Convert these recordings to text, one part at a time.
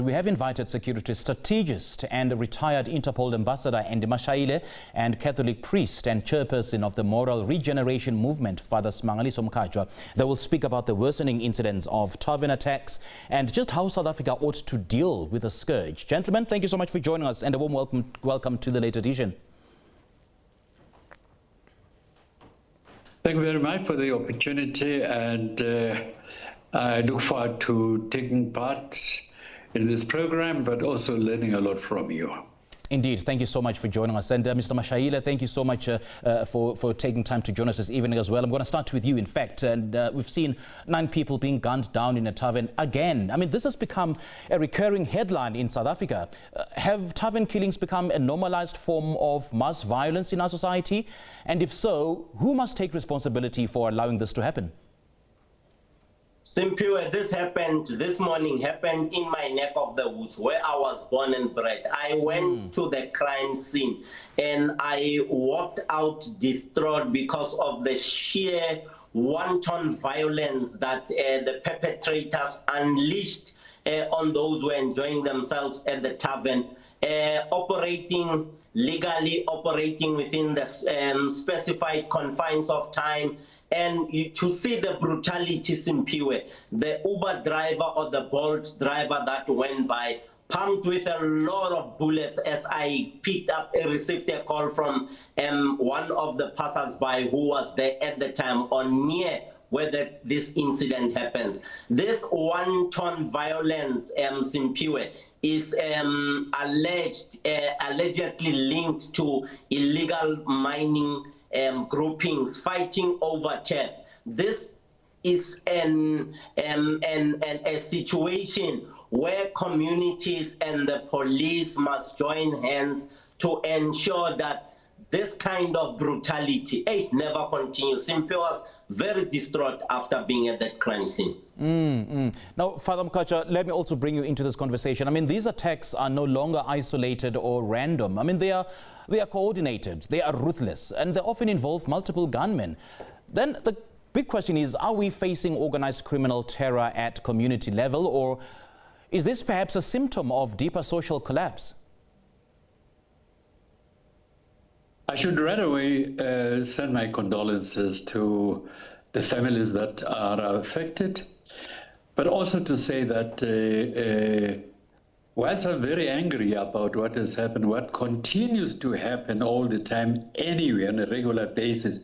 We have invited security strategist and retired Interpol ambassador and Mashaile and Catholic priest and chairperson of the moral regeneration movement, Father Smangaliso Mkhatshwa. They will speak about the worsening incidents of tavern attacks and just how South Africa ought to deal with the scourge. Gentlemen, thank you so much for joining us and a warm welcome to the late edition. Thank you very much for the opportunity, and I look forward to taking part in this program, but also learning a lot from you. Indeed, thank you so much for joining us. And Mr. Mashaile, thank you so much for taking time to join us this evening as well. I'm going to start with you, in fact. And we've seen 9 people being gunned down in a tavern again. I mean, this has become a recurring headline in South Africa. Have tavern killings become a normalized form of mass violence in our society? And if so, who must take responsibility for allowing this to happen? Simpiwe, this morning happened in my neck of the woods where I was born and bred. I went to the crime scene and I walked out distraught because of the sheer wanton violence that the perpetrators unleashed on those who were enjoying themselves at the tavern, legally operating within the specified confines of time. And to see the brutality, Simpiwe, the Uber driver or the Bolt driver that went by, pumped with a lot of bullets, as I received a call from one of the passers-by who was there at the time or near where this incident happened. This wanton violence, Simpiwe, is allegedly linked to illegal mining groupings fighting over turf. This is a situation where communities and the police must join hands to ensure that this kind of brutality never continues. Simpe was very distraught after being at that crime scene. Now, Father Mkhatshwa, let me also bring you into this conversation. I mean, these attacks are no longer isolated or random. I mean, they are coordinated, they are ruthless, and they often involve multiple gunmen. Then the big question is, are we facing organized criminal terror at community level, or is this perhaps a symptom of deeper social collapse? I should right away send my condolences to the families that are affected, but also to say that whilst I'm very angry about what has happened, what continues to happen all the time anyway on a regular basis,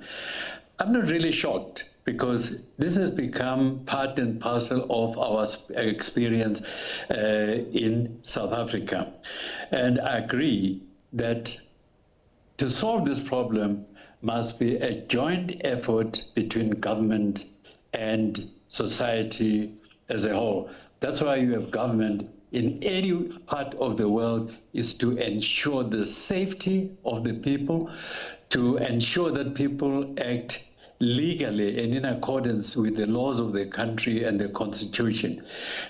I'm not really shocked, because this has become part and parcel of our experience in South Africa. And I agree that to solve this problem must be a joint effort between government and society as a whole. That's why you have government in any part of the world, is to ensure the safety of the people, to ensure that people act legally and in accordance with the laws of the country and the constitution.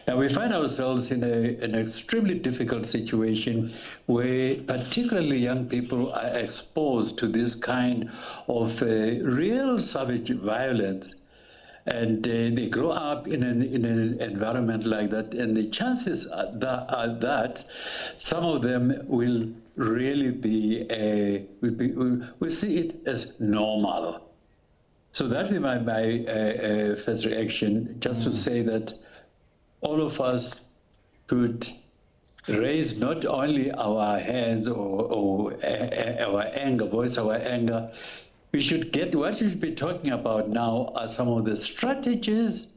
Now we find ourselves in an extremely difficult situation where particularly young people are exposed to this kind of real savage violence. And they grow up in an environment like that, and the chances are that some of them will really be, we see it as normal. So that would be my first reaction, just to say that all of us should raise not only our hands or our anger, voice our anger. We should what we should be talking about now are some of the strategies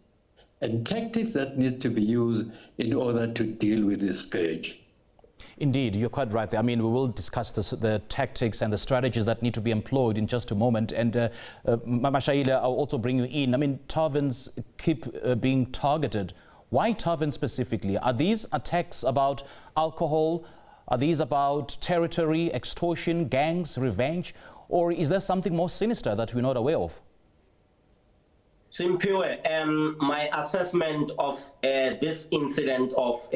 and tactics that need to be used in order to deal with this scourge. Indeed, you're quite right there. I mean, we will discuss the tactics and the strategies that need to be employed in just a moment. And Mashaile, I'll also bring you in. I mean, taverns keep being targeted. Why taverns specifically? Are these attacks about alcohol? Are these about territory, extortion, gangs, revenge? Or is there something more sinister that we're not aware of? Simpiwe, my assessment of this incident of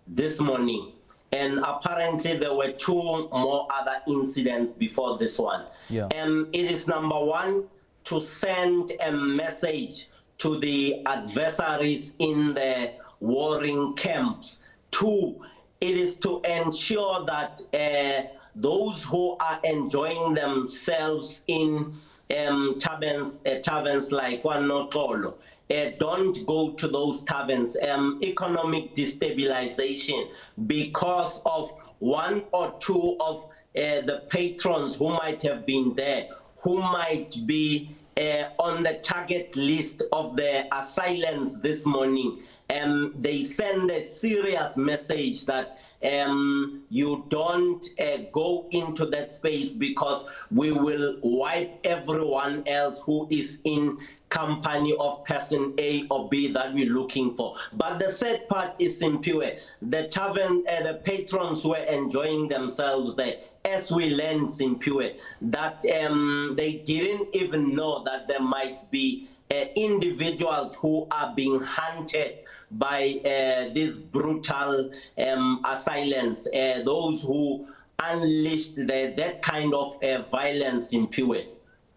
this morning, and apparently there were 2 more other incidents before this one. Yeah. It is number 1, to send a message to the adversaries in the warring camps two, it is to ensure that those who are enjoying themselves in taverns like Wanotolo, don't go to those taverns. Economic destabilization because of one or two of the patrons who might have been there, who might be on the target list of the assailants this morning. They send a serious message that you don't go into that space because we will wipe everyone else who is in company of person A or B that we're looking for. But the sad part is Simpiwe. The tavern, the patrons were enjoying themselves there. As we learned, Simpiwe, that they didn't even know that there might be individuals who are being hunted by these brutal assailants, those who unleashed that kind of violence in Piwe.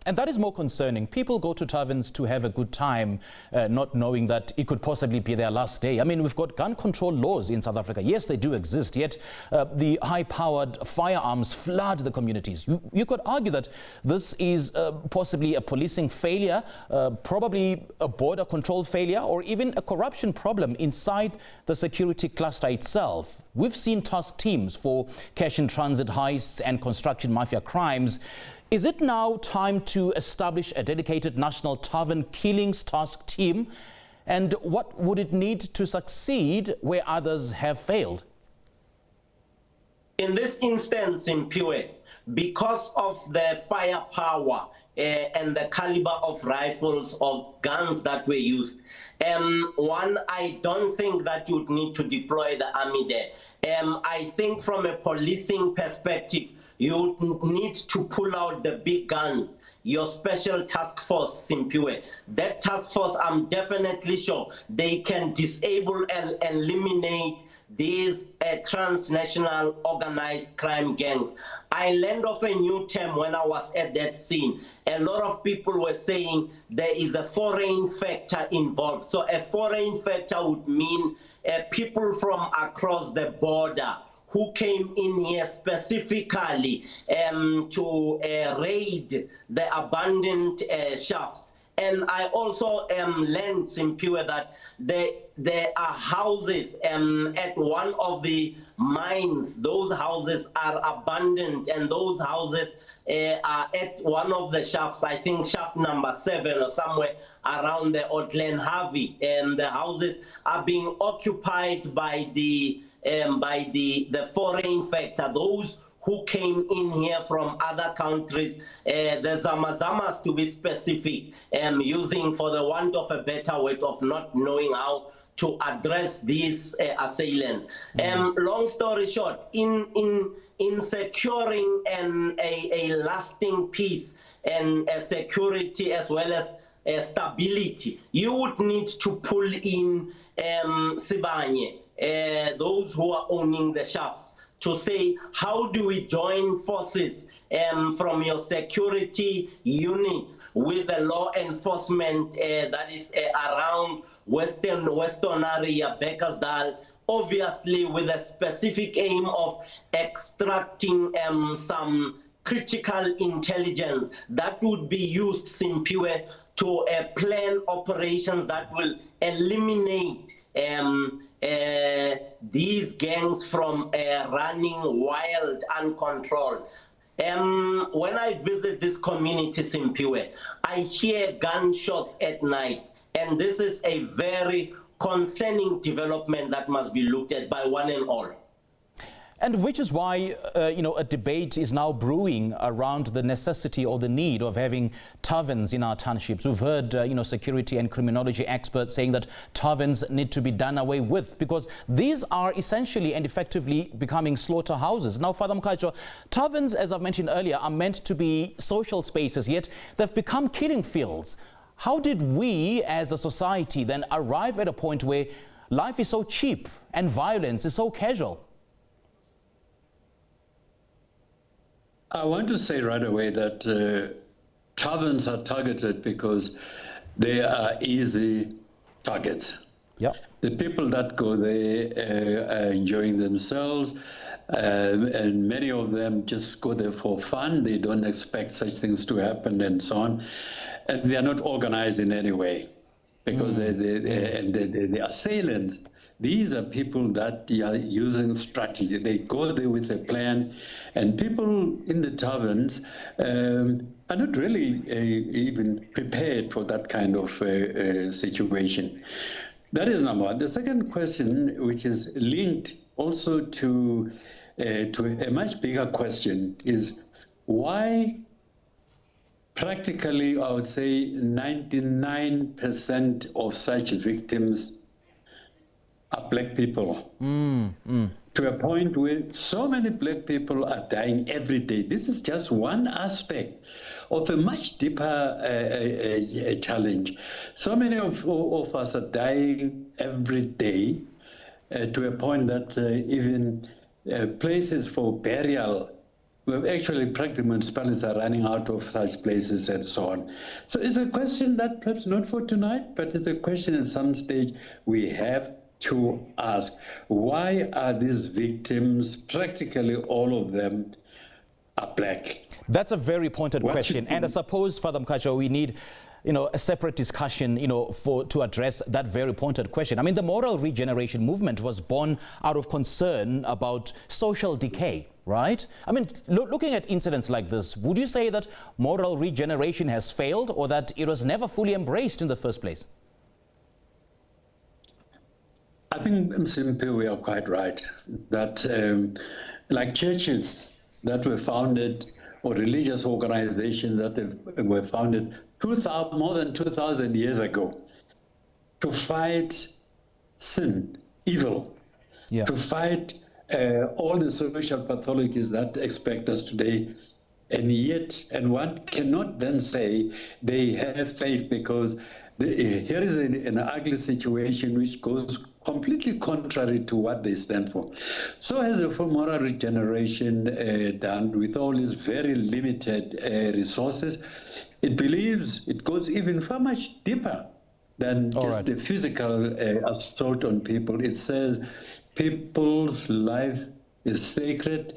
And that is more concerning. People go to taverns to have a good time, not knowing that it could possibly be their last day. I mean, we've got gun control laws in South Africa. Yes, they do exist, yet the high-powered firearms flood the communities. You could argue that this is possibly a policing failure, probably a border control failure, or even a corruption problem inside the security cluster itself. We've seen task teams for cash-in-transit heists and construction mafia crimes. Is it now time to establish a dedicated national tavern killings task team? And what would it need to succeed where others have failed? In this instance, in Piwe, because of the firepower and the caliber of rifles or guns that were used, I don't think that you'd need to deploy the army there. I think from a policing perspective, you need to pull out the big guns, your special task force, Simpiwe. That task force, I'm definitely sure they can disable and eliminate these transnational organized crime gangs. I learned of a new term when I was at that scene. A lot of people were saying there is a foreign factor involved. So a foreign factor would mean people from across the border who came in here specifically to raid the abandoned shafts. And I also learned, Simpiwe, that there are houses at one of the mines. Those houses are abandoned, and those houses are at one of the shafts, I think shaft number 7 or somewhere around the Outland Harvey. And the houses are being occupied by the foreign factor, those who came in here from other countries, the Zamazamas to be specific, using, for the want of a better word, of not knowing how to address these assailants. Long story short, in securing a lasting peace and security as well as stability, you would need to pull in Sibanye, those who are owning the shafts, to say, how do we join forces from your security units with the law enforcement that is around Western area, Beckersdale, obviously with a specific aim of extracting some critical intelligence that would be used, Simpiwe, to plan operations that will eliminate these gangs from running wild, uncontrolled. When I visit this community, Simpiwe, I hear gunshots at night, and this is a very concerning development that must be looked at by one and all. And which is why, a debate is now brewing around the necessity or the need of having taverns in our townships. We've heard, security and criminology experts saying that taverns need to be done away with because these are essentially and effectively becoming slaughterhouses. Now, Father Mkhatshwa, taverns, as I've mentioned earlier, are meant to be social spaces, yet they've become killing fields. How did we as a society then arrive at a point where life is so cheap and violence is so casual? I want to say right away that taverns are targeted because they are easy targets. Yeah. The people that go there are enjoying themselves, and many of them just go there for fun. They don't expect such things to happen and so on. And they are not organized in any way, because the assailants, these are people that are using strategy. They go there with a plan, and people in the taverns are not really even prepared for that kind of situation. That is number one. The second question, which is linked also to a much bigger question, is why practically, I would say 99% of such victims are black people. To a point where so many black people are dying every day. This is just one aspect of a much deeper challenge. So many of us are dying every day to a point that even places for burial, well, actually practically municipalities are running out of such places and so on. So it's a question that perhaps not for tonight, but it's a question at some stage we have to ask. Why are these victims, practically all of them, are black? That's a very pointed question. And I suppose, Father Mkhatshwa, we need a separate discussion, to address that very pointed question. I mean, the moral regeneration movement was born out of concern about social decay, right? I mean, looking at incidents like this, would you say that moral regeneration has failed, or that it was never fully embraced in the first place? I think, Msimpe, we are quite right that like churches that were founded, or religious organizations that were founded more than 2,000 years ago to fight sin, evil, to fight all the social pathologies that expect us today. And one cannot then say they have faith, because here is an ugly situation which goes completely contrary to what they stand for. So has the moral regeneration done with all its very limited resources. It believes it goes even far much deeper than just the physical assault on people. It says people's life is sacred,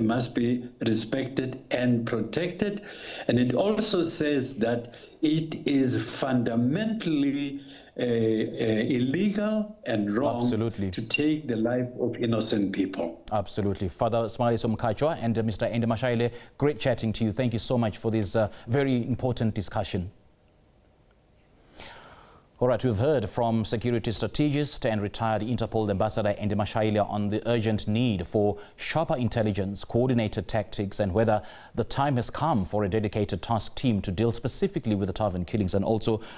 must be respected and protected. And it also says that it is fundamentally illegal and wrong to take the life of innocent people. Absolutely. Father Smangaliso Mkhatshwa and Mr. Mashaile, great chatting to you. Thank you so much for this very important discussion. All right, we've heard from security strategist and retired Interpol ambassador Mashaile on the urgent need for sharper intelligence, coordinated tactics, and whether the time has come for a dedicated task team to deal specifically with the tavern killings. And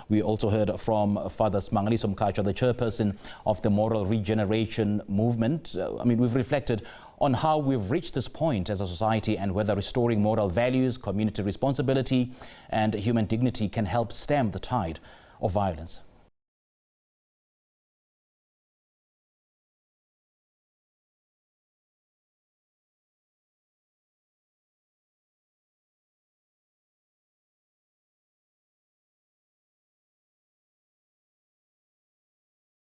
we also heard from Father Smangaliso Mkhatshwa, the chairperson of the Moral Regeneration Movement. I mean, we've reflected on how we've reached this point as a society, and whether restoring moral values, community responsibility, and human dignity can help stem the tide of violence.